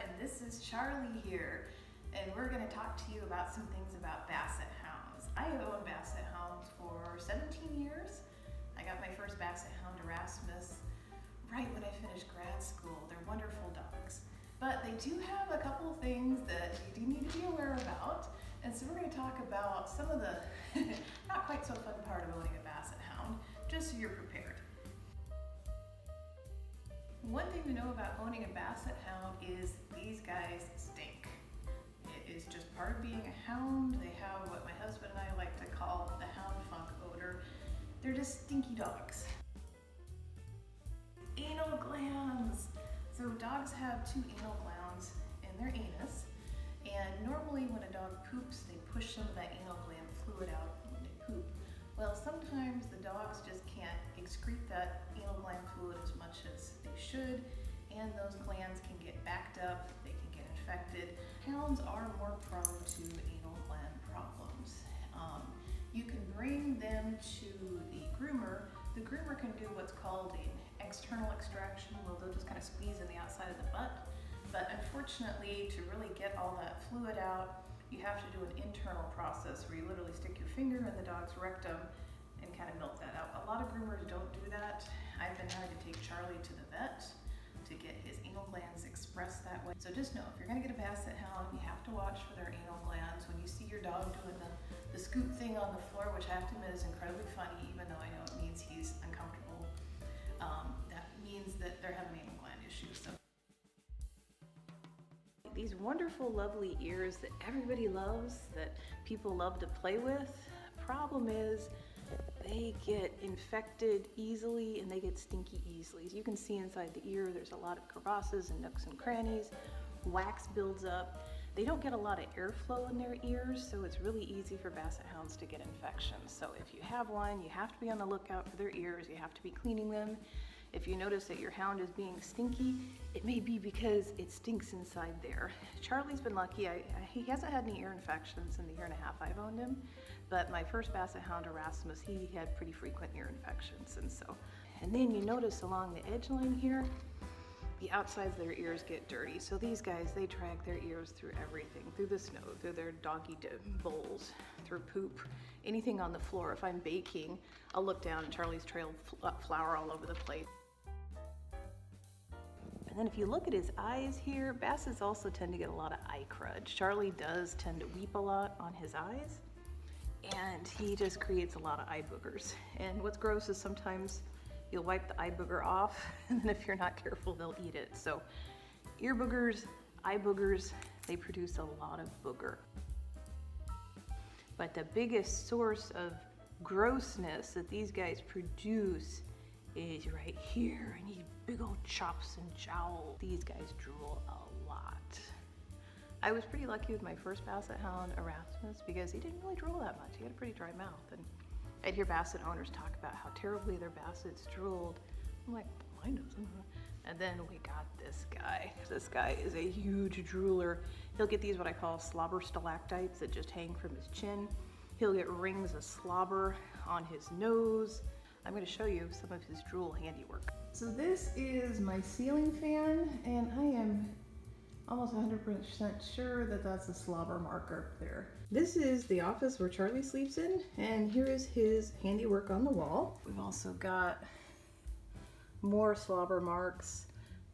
and this is Charlie here, and we're going to talk to you about some things about Basset Hounds. I have owned Basset Hounds for 17 years. I got my first Basset Hound, Erasmus, right when I finished grad school. They're wonderful dogs, but they do have a couple of things that you do need to be aware about, and so we're going to talk about some of the not quite so fun part of owning a Basset Hound, just so you're prepared. One thing to know about owning a Basset Hound is these guys stink. It is just part of being a hound. They have what my husband and I like to call the hound funk odor. They're just stinky dogs. Anal glands. So dogs have 2 anal glands in their anus, and normally when a dog poops, they push some of that anal gland fluid out when they poop. Well, sometimes the dogs just can't excrete that anal gland fluid as much as they should, and those glands can get backed up, they can get infected. Hounds are more prone to anal gland problems. You can bring them to the groomer. The groomer can do what's called an external extraction, where they'll just kind of squeeze in the outside of the butt. But unfortunately, to really get all that fluid out, you have to do an internal process where you literally stick your finger in the dog's rectum and kind of milk that out. A lot of groomers don't do that. I've been having to take Charlie to the vet to get his anal glands expressed that way. So just know, if you're gonna get a Basset Hound, you have to watch for their anal glands. When you see your dog doing the scoop thing on the floor, which I have to admit is incredibly funny, even though I know it means he's uncomfortable, that means that they're having anal gland issues. So these wonderful, lovely ears that everybody loves, that people love to play with. Problem is, they get infected easily and they get stinky easily. As you can see inside the ear, there's a lot of crevasses and nooks and crannies. Wax builds up. They don't get a lot of airflow in their ears, so it's really easy for Basset Hounds to get infections. So if you have one, you have to be on the lookout for their ears. You have to be cleaning them. If you notice that your hound is being stinky, it may be because it stinks inside there. Charlie's been lucky. He hasn't had any ear infections in the 1.5 years I've owned him, but my first Basset Hound, Erasmus, he had pretty frequent ear infections. And then you notice along the edge line here, the outsides of their ears get dirty. So these guys, they drag their ears through everything, through the snow, through their doggy bowls, through poop, anything on the floor. If I'm baking, I'll look down and Charlie's trailed flour all over the plate. And then if you look at his eyes here, Bassets also tend to get a lot of eye crud. Charlie does tend to weep a lot on his eyes, and he just creates a lot of eye boogers. And what's gross is sometimes you'll wipe the eye booger off, and then if you're not careful, they'll eat it. So ear boogers, eye boogers, they produce a lot of booger. But the biggest source of grossness that these guys produce is right here, and these big old chops and jowls. These guys drool a lot. I was pretty lucky with my first Basset Hound, Erasmus, because he didn't really drool that much. He had a pretty dry mouth. And I'd hear Basset owners talk about how terribly their Bassets drooled. I'm like, mine doesn't. And then we got this guy. This guy is a huge drooler. He'll get these what I call slobber stalactites that just hang from his chin. He'll get rings of slobber on his nose. I'm going to show you some of his drool handiwork. So this is my ceiling fan, and I am almost 100% sure that that's a slobber marker there. This is the office where Charlie sleeps in, and here is his handiwork on the wall. We've also got more slobber marks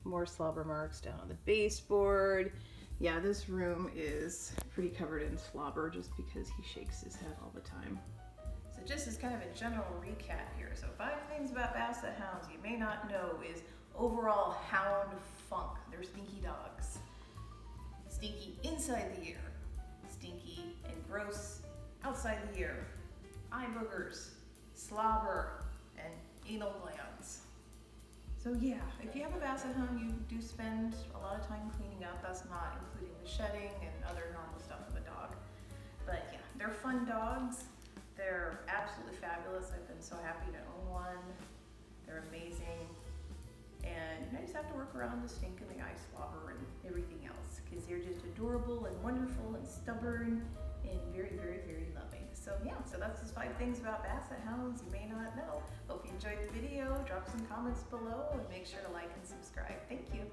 down on the baseboard. Yeah, this room is pretty covered in slobber just because he shakes his head all the time. So just as kind of a general recap here, so 5 things about Basset Hounds you may not know is overall hound funk. They're stinky dogs. Stinky inside the ear, stinky and gross outside the ear, eye boogers, slobber, and anal glands. So yeah, if you have a Basset Hound, you do spend a lot of time cleaning up. That's not including the shedding and other normal stuff of a dog. But yeah, they're fun dogs. They're absolutely fabulous. I've been so happy to own one. They're amazing. And I just have to work around the stink and the eye slobber and everything else, because they're just adorable and wonderful and stubborn and very, very, very loving. So yeah, so that's just 5 things about Basset Hounds you may not know. Hope you enjoyed the video. Drop some comments below and make sure to like and subscribe. Thank you.